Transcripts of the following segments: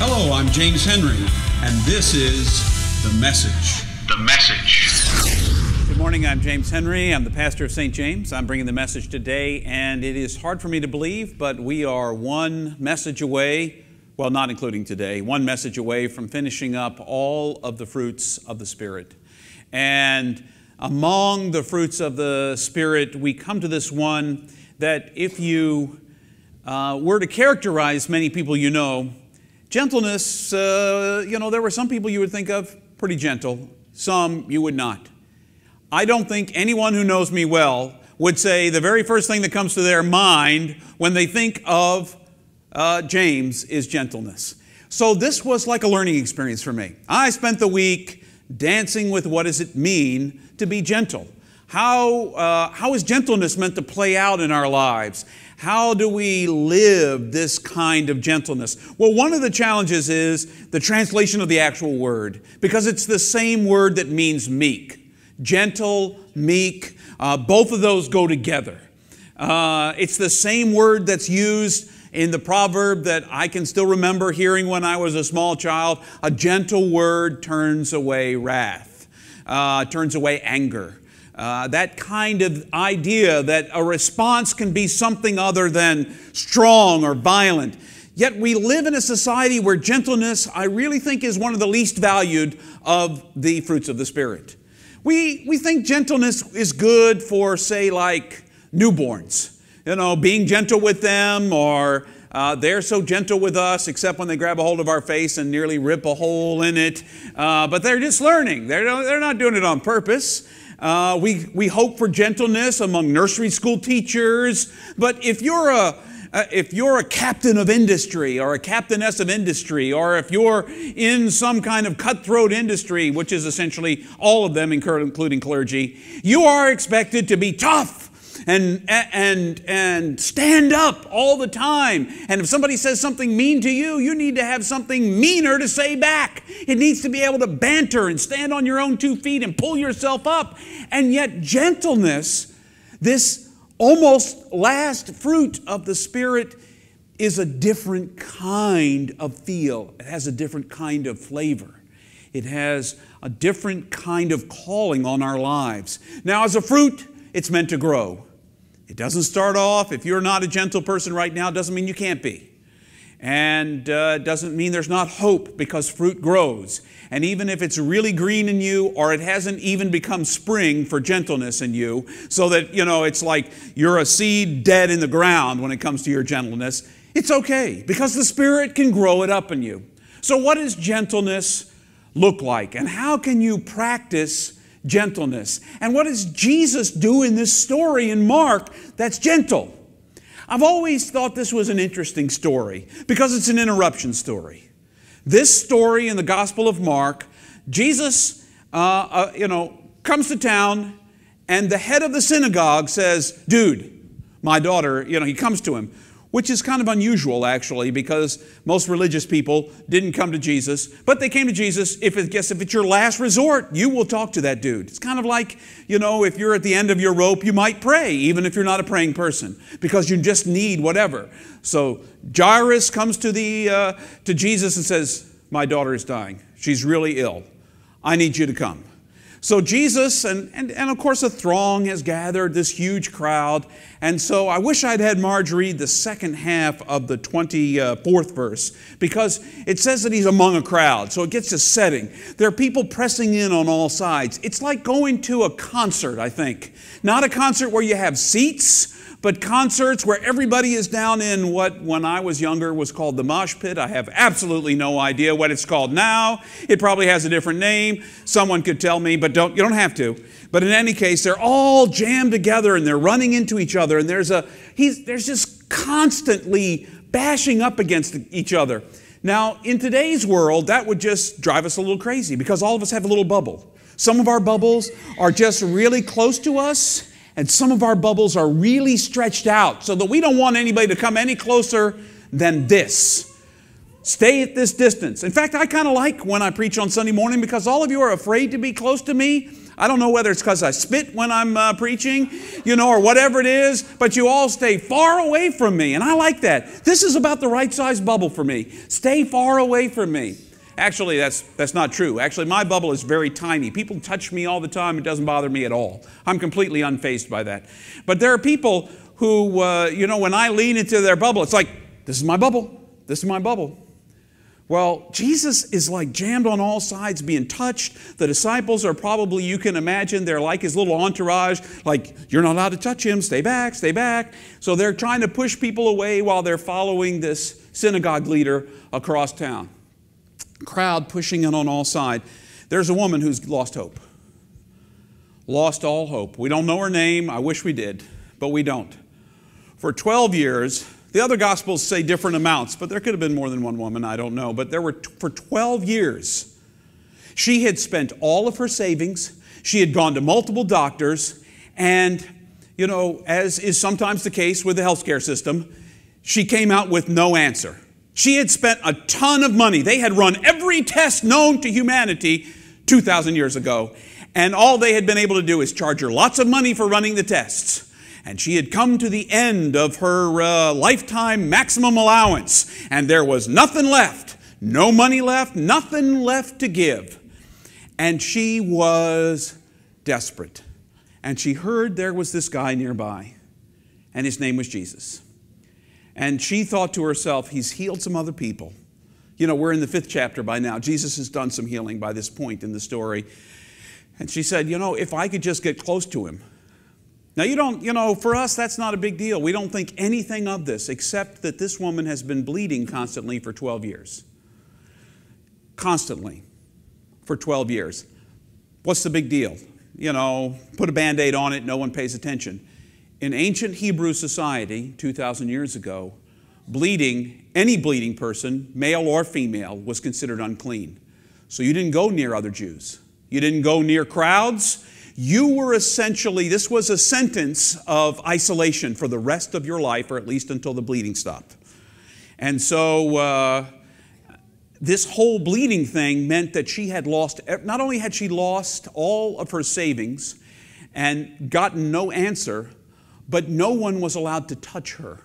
Hello, I'm James Henry, and this is The Message. The Message. Good morning, I'm James Henry. I'm the pastor of St. James. I'm bringing the message today, and it is hard for me to believe, but we are one message away, well, not including today, one message away from finishing up all of the fruits of the Spirit. And among the fruits of the Spirit, we come to this one that if you were to characterize many people you know, gentleness, there were some people you would think of pretty gentle, some you would not. I don't think anyone who knows me well would say the very first thing that comes to their mind when they think of James is gentleness. So this was like a learning experience for me. I spent the week dancing with what does it mean to be gentle. How is gentleness meant to play out in our lives? How do we live this kind of gentleness? Well, one of the challenges is the translation of the actual word, because it's the same word that means meek. Gentle, meek, both of those go together. It's the same word that's used in the proverb that I can still remember hearing when I was a small child. A gentle word turns away wrath, turns away anger. That kind of idea that a response can be something other than strong or violent. Yet we live in a society where gentleness, I really think, is one of the least valued of the fruits of the Spirit. We think gentleness is good for, say, like newborns. Being gentle with them, or they're so gentle with us, except when they grab a hold of our face and nearly rip a hole in it. But they're just learning. They're not doing it on purpose. We hope for gentleness among nursery school teachers, but if you're a captain of industry or a captainess of industry, or if you're in some kind of cutthroat industry, which is essentially all of them, including clergy, you are expected to be tough and stand up all the time. And if somebody says something mean to you, you need to have something meaner to say back. It needs to be able to banter and stand on your own 2 feet and pull yourself up. And yet gentleness, this almost last fruit of the Spirit, is a different kind of feel. It has a different kind of flavor. It has a different kind of calling on our lives. Now, as a fruit, it's meant to grow. It doesn't start off, if you're not a gentle person right now, it doesn't mean you can't be. And it doesn't mean there's not hope, because fruit grows. And even if it's really green in you, or it hasn't even become spring for gentleness in you, so that, it's like you're a seed dead in the ground when it comes to your gentleness, it's okay, because the Spirit can grow it up in you. So what does gentleness look like? And how can you practice gentleness? And what does Jesus do in this story in Mark that's gentle? I've always thought this was an interesting story because it's an interruption story. This story in the Gospel of Mark, Jesus, comes to town, and the head of the synagogue says, "Dude, my daughter," he comes to him, which is kind of unusual, actually, because most religious people didn't come to Jesus, but they came to Jesus. If it's your last resort, you will talk to that dude. It's kind of like, if you're at the end of your rope, you might pray, even if you're not a praying person, because you just need whatever. So Jairus comes to Jesus and says, "My daughter is dying. She's really ill. I need you to come." So Jesus, and of course a throng has gathered, this huge crowd. And so I wish I'd had Marge read the second half of the 24th verse, because it says that he's among a crowd. So it gets a setting. There are people pressing in on all sides. It's like going to a concert, I think. Not a concert where you have seats, but concerts where everybody is down in what, when I was younger, was called the mosh pit. I have absolutely no idea what it's called now. It probably has a different name. Someone could tell me, but you don't have to. But in any case, they're all jammed together and they're running into each other, and there's just constantly bashing up against each other. Now, in today's world, that would just drive us a little crazy, because all of us have a little bubble. Some of our bubbles are just really close to us, and some of our bubbles are really stretched out so that we don't want anybody to come any closer than this. Stay at this distance. In fact, I kind of like when I preach on Sunday morning because all of you are afraid to be close to me. I don't know whether it's because I spit when I'm preaching, or whatever it is, but you all stay far away from me, and I like that. This is about the right size bubble for me. Stay far away from me. Actually, that's not true. Actually, my bubble is very tiny. People touch me all the time. It doesn't bother me at all. I'm completely unfazed by that. But there are people who, when I lean into their bubble, it's like, this is my bubble. This is my bubble. Well, Jesus is like jammed on all sides, being touched. The disciples are probably, you can imagine, they're like his little entourage, like, you're not allowed to touch him, stay back, stay back. So they're trying to push people away while they're following this synagogue leader across town. Crowd pushing in on all sides. There's a woman who's lost hope. Lost all hope. We don't know her name. I wish we did, but we don't. For 12 years, the other Gospels say different amounts, but there could have been more than one woman, I don't know. But there were, for 12 years, she had spent all of her savings. She had gone to multiple doctors. And, as is sometimes the case with the healthcare system, she came out with no answer. She had spent a ton of money. They had run every test known to humanity 2,000 years ago. And all they had been able to do is charge her lots of money for running the tests. And she had come to the end of her lifetime maximum allowance. And there was nothing left. No money left. Nothing left to give. And she was desperate. And she heard there was this guy nearby. And his name was Jesus. And she thought to herself, he's healed some other people. We're in the 5th chapter by now. Jesus has done some healing by this point in the story. And she said, if I could just get close to him. Now, for us, that's not a big deal. We don't think anything of this, except that this woman has been bleeding constantly for 12 years. Constantly for 12 years. What's the big deal? Put a Band-Aid on it, no one pays attention. In ancient Hebrew society, 2,000 years ago, any bleeding person, male or female, was considered unclean. So you didn't go near other Jews. You didn't go near crowds. You were essentially, this was a sentence of isolation for the rest of your life, or at least until the bleeding stopped. And so this whole bleeding thing meant that she had lost, not only had she lost all of her savings and gotten no answer, but no one was allowed to touch her.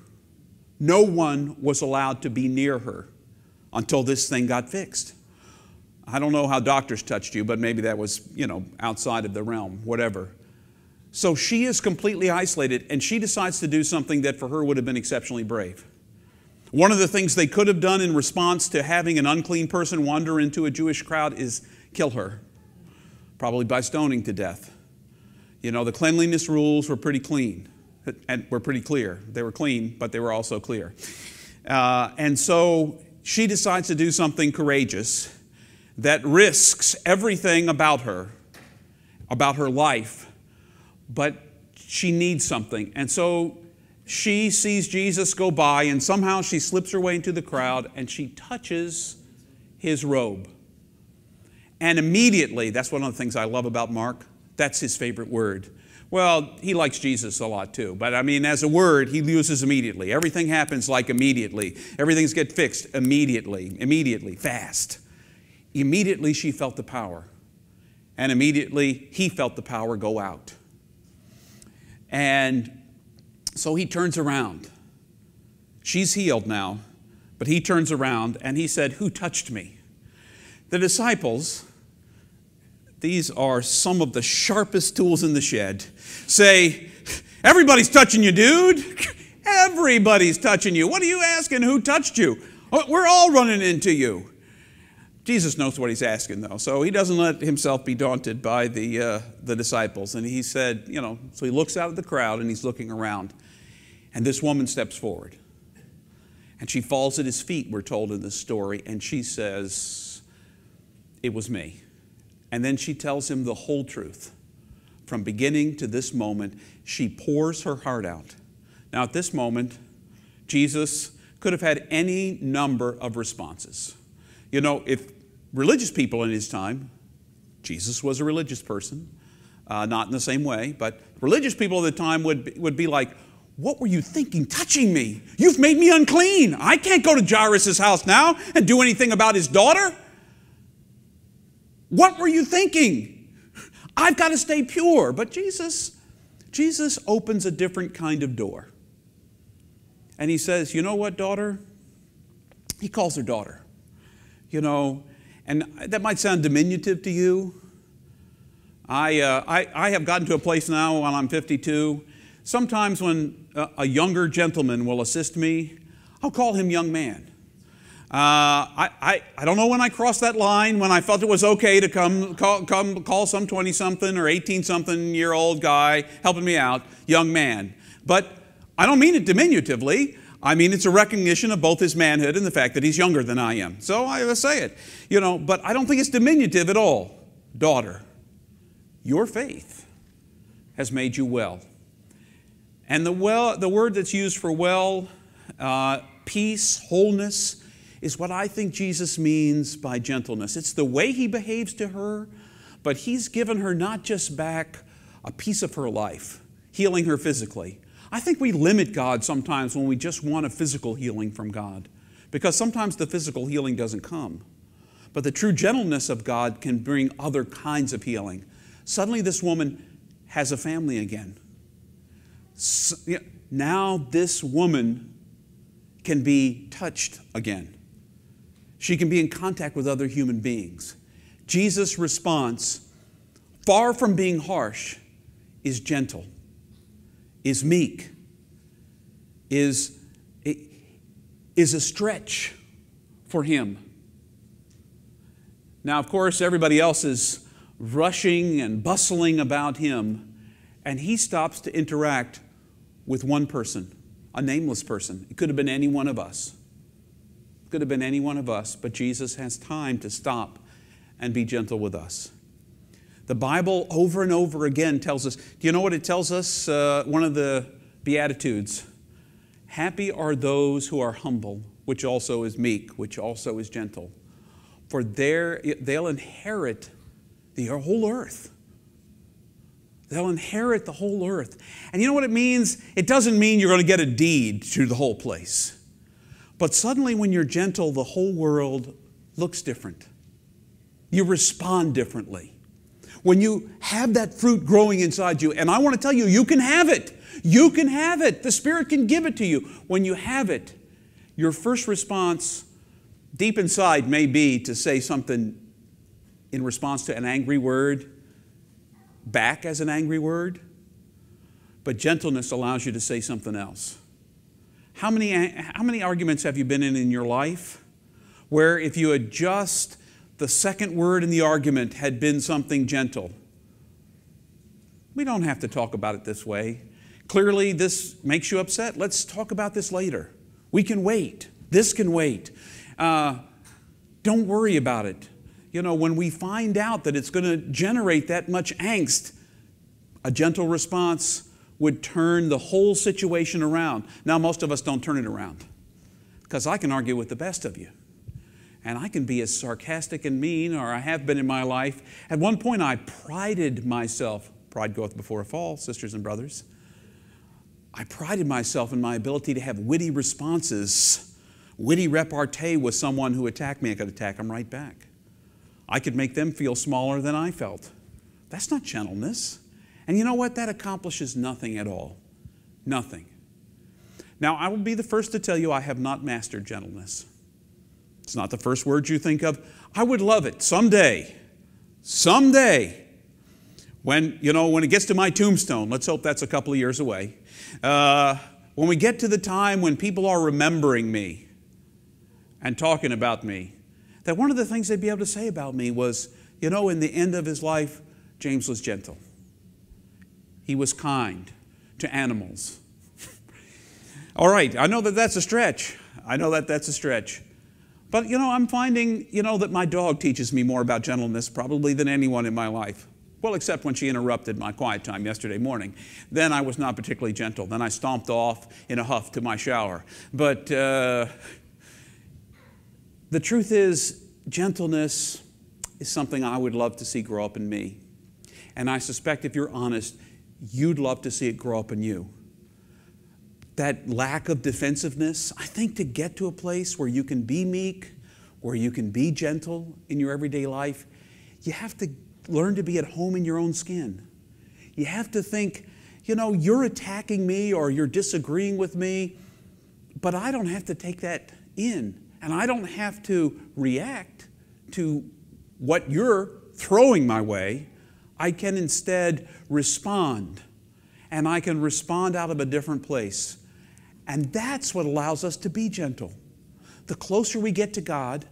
No one was allowed to be near her until this thing got fixed. I don't know how doctors touched you, but maybe that was, outside of the realm, whatever. So she is completely isolated, and she decides to do something that for her would have been exceptionally brave. One of the things they could have done in response to having an unclean person wander into a Jewish crowd is kill her, probably by stoning to death. The cleanliness rules were pretty clean and were pretty clear. They were clean, but they were also clear. And so she decides to do something courageous that risks everything about her life, but she needs something. And so she sees Jesus go by, and somehow she slips her way into the crowd, and she touches his robe. And immediately, that's one of the things I love about Mark, that's his favorite word. Well, he likes Jesus a lot too, but as a word, he uses immediately. Everything happens like immediately. Everything's get fixed immediately, fast. Immediately she felt the power, and immediately he felt the power go out. And so he turns around. She's healed now, but he turns around and he said, "Who touched me?" The disciples, these are some of the sharpest tools in the shed, say, "Everybody's touching you, dude. Everybody's touching you. What are you asking? Who touched you? We're all running into you." Jesus knows what he's asking, though, so he doesn't let himself be daunted by the disciples. And he said, so he looks out at the crowd and he's looking around. And this woman steps forward. And she falls at his feet, we're told in this story, and she says, "It was me." And then she tells him the whole truth. From beginning to this moment, she pours her heart out. Now, at this moment, Jesus could have had any number of responses. If religious people in his time, Jesus was a religious person, not in the same way, but religious people at the time would be like, what were you thinking touching me? You've made me unclean. I can't go to Jairus' house now and do anything about his daughter. What were you thinking? I've got to stay pure. But Jesus opens a different kind of door. And he says, you know what, daughter? He calls her daughter. You know, and that might sound diminutive to you. I have gotten to a place now when I'm 52. Sometimes when a younger gentleman will assist me, I'll call him young man. I don't know when I crossed that line, when I felt it was okay to come call some 20-something or 18-something-year-old guy helping me out, young man. But I don't mean it diminutively. I mean it's a recognition of both his manhood and the fact that he's younger than I am. So I say it, you know, but I don't think it's diminutive at all. Daughter, your faith has made you well. And the word that's used for well, peace, wholeness, is what I think Jesus means by gentleness. It's the way he behaves to her, but he's given her not just back a piece of her life, healing her physically. I think we limit God sometimes when we just want a physical healing from God, because sometimes the physical healing doesn't come. But the true gentleness of God can bring other kinds of healing. Suddenly this woman has a family again. So, now this woman can be touched again. She can be in contact with other human beings. Jesus' response, far from being harsh, is gentle, is meek, is a stretch for him. Now, of course, everybody else is rushing and bustling about him, and he stops to interact with one person, a nameless person. It could have been any one of us. It could have been any one of us, but Jesus has time to stop and be gentle with us. The Bible over and over again tells us, do you know what it tells us? One of the Beatitudes. Happy are those who are humble, which also is meek, which also is gentle. For they'll inherit the whole earth. They'll inherit the whole earth. And you know what it means? It doesn't mean you're going to get a deed to the whole place. But suddenly when you're gentle, the whole world looks different. You respond differently. When you have that fruit growing inside you, and I want to tell you, you can have it. You can have it. The Spirit can give it to you. When you have it, your first response deep inside may be to say something in response to an angry word, back as an angry word, but gentleness allows you to say something else. How many arguments have you been in your life where if you had just the second word in the argument had been something gentle? We don't have to talk about it this way. Clearly, this makes you upset. Let's talk about this later. We can wait. This can wait. Don't worry about it. You know, when we find out that it's going to generate that much angst, a gentle response would turn the whole situation around. Now, most of us don't turn it around because I can argue with the best of you. And I can be as sarcastic and mean, or I have been in my life. At one point, I prided myself. Pride goeth before a fall, sisters and brothers. I prided myself in my ability to have witty responses, witty repartee with someone who attacked me. I could attack them right back. I could make them feel smaller than I felt. That's not gentleness. And you know what? That accomplishes nothing at all. Nothing. Now, I will be the first to tell you I have not mastered gentleness. It's not the first word you think of. I would love it someday. Someday. When it gets to my tombstone, let's hope that's a couple of years away. When we get to the time when people are remembering me and talking about me, that one of the things they'd be able to say about me was, in the end of his life, James was gentle. He was kind to animals. All right, I know that that's a stretch. That's a stretch. But, I'm finding, that my dog teaches me more about gentleness probably than anyone in my life. Well, except when she interrupted my quiet time yesterday morning. Then I was not particularly gentle. Then I stomped off in a huff to my shower. But the truth is, gentleness is something I would love to see grow up in me. And I suspect if you're honest, you'd love to see it grow up in you. that lack of defensiveness. I think to get to a place where you can be meek, where you can be gentle in your everyday life, you have to learn to be at home in your own skin. You have to think, you're attacking me or you're disagreeing with me, but I don't have to take that in. And I don't have to react to what you're throwing my way. I can instead respond. And I can respond out of a different place. And that's what allows us to be gentle. The closer we get to God,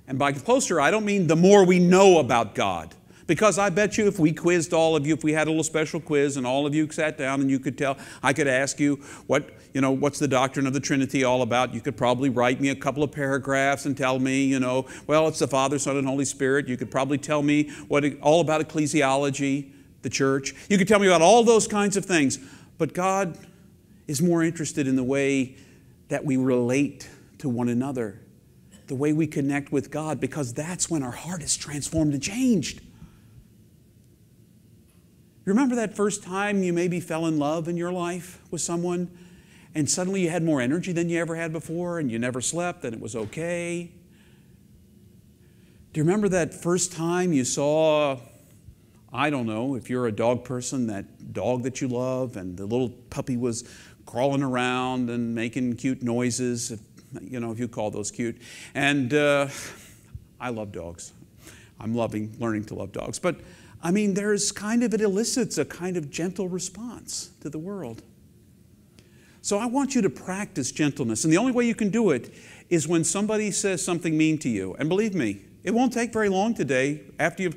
and by closer I don't mean the more we know about God. Because I bet you if we quizzed all of you, if we had a little special quiz and all of you sat down and you could tell, I could ask you what's the doctrine of the Trinity all about? You could probably write me a couple of paragraphs and tell me, well, it's the Father, Son, and Holy Spirit. You could probably tell me all about ecclesiology, the church. You could tell me about all those kinds of things. But God is more interested in the way that we relate to one another, the way we connect with God, because that's when our heart is transformed and changed. Remember that first time you maybe fell in love in your life with someone and suddenly you had more energy than you ever had before and you never slept and it was okay? Do you remember that first time you saw, I don't know, if you're a dog person, that dog that you love and the little puppy was crawling around and making cute noises, if you call those cute. And I love dogs. I'm learning to love dogs. But it elicits a kind of gentle response to the world. So I want you to practice gentleness. And the only way you can do it is when somebody says something mean to you. And believe me, it won't take very long today after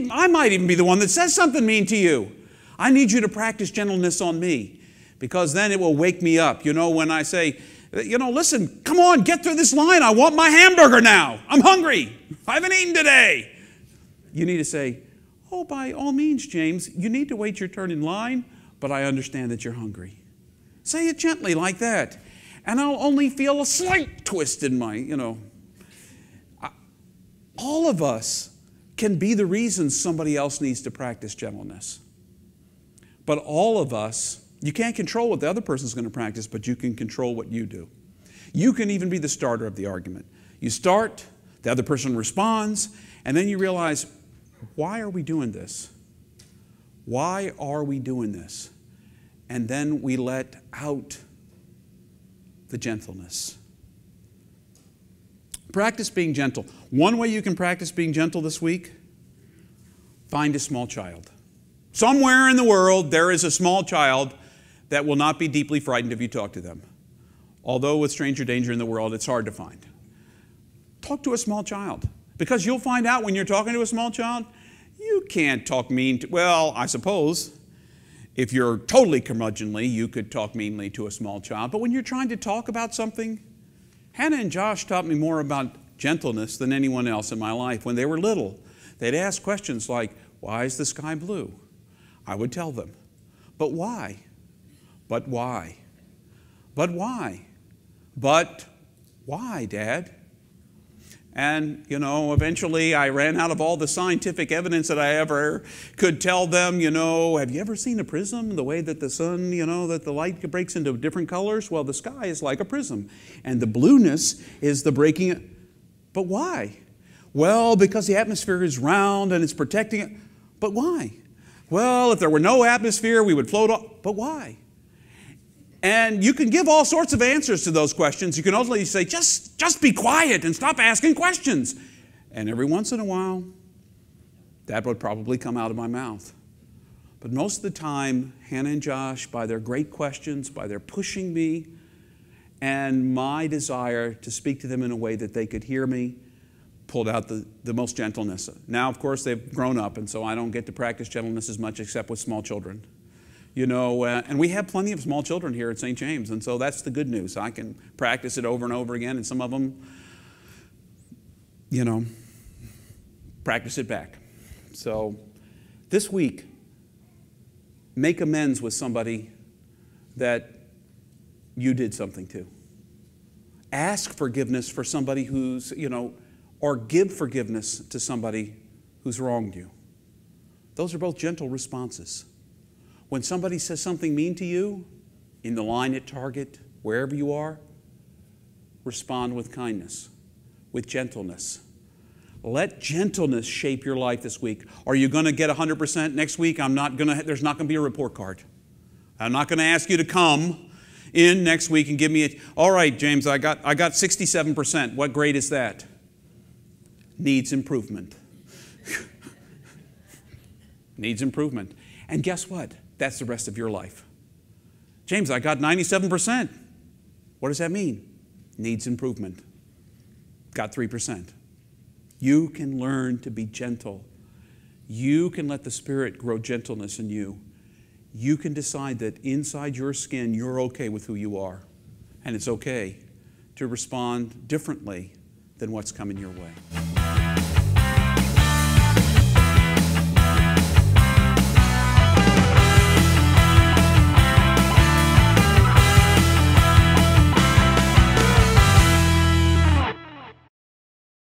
I might even be the one that says something mean to you. I need you to practice gentleness on me because then it will wake me up. When I say, listen, come on, get through this line. I want my hamburger now. I'm hungry. I haven't eaten today. You need to say, oh, by all means, James, you need to wait your turn in line, but I understand that you're hungry. Say it gently like that. And I'll only feel a slight twist in my, All of us can be the reason somebody else needs to practice gentleness. But all of us, you can't control what the other person's going to practice, but you can control what you do. You can even be the starter of the argument. You start, the other person responds, and then you realize, why are we doing this? Why are we doing this? And then we let out the gentleness. Practice being gentle. One way you can practice being gentle this week, find a small child. Somewhere in the world there is a small child that will not be deeply frightened if you talk to them. Although with stranger danger in the world, it's hard to find. Talk to a small child. Because you'll find out when you're talking to a small child, you can't talk mean to, well, I suppose, if you're totally curmudgeonly, you could talk meanly to a small child. But when you're trying to talk about something, Hannah and Josh taught me more about gentleness than anyone else in my life. When they were little, they'd ask questions like, why is the sky blue? I would tell them, but why? But why? But why? But why, Dad? And, eventually I ran out of all the scientific evidence that I ever could tell them, have you ever seen a prism? The way that the sun, that the light breaks into different colors? Well, the sky is like a prism. And the blueness is the breaking. But why? Well, because the atmosphere is round and it's protecting it. But why? Well, if there were no atmosphere, we would float off. But why? And you can give all sorts of answers to those questions. You can ultimately say, just be quiet and stop asking questions. And every once in a while, that would probably come out of my mouth. But most of the time, Hannah and Josh, by their great questions, by their pushing me, and my desire to speak to them in a way that they could hear me, pulled out the most gentleness. Now, of course, they've grown up, and so I don't get to practice gentleness as much except with small children. And we have plenty of small children here at St. James, and so that's the good news. I can practice it over and over again, and some of them, practice it back. So this week, make amends with somebody that you did something to. Ask forgiveness for somebody who's, or give forgiveness to somebody who's wronged you. Those are both gentle responses. When somebody says something mean to you, in the line at Target, wherever you are, respond with kindness, with gentleness. Let gentleness shape your life this week. Are you going to get 100% next week? There's not going to be a report card. I'm not going to ask you to come in next week and give me all right, James, I got 67%. What grade is that? Needs improvement. Needs improvement. And guess what? That's the rest of your life. James, I got 97%. What does that mean? Needs improvement. Got 3%. You can learn to be gentle. You can let the Spirit grow gentleness in you. You can decide that inside your skin, you're okay with who you are. And it's okay to respond differently than what's coming your way.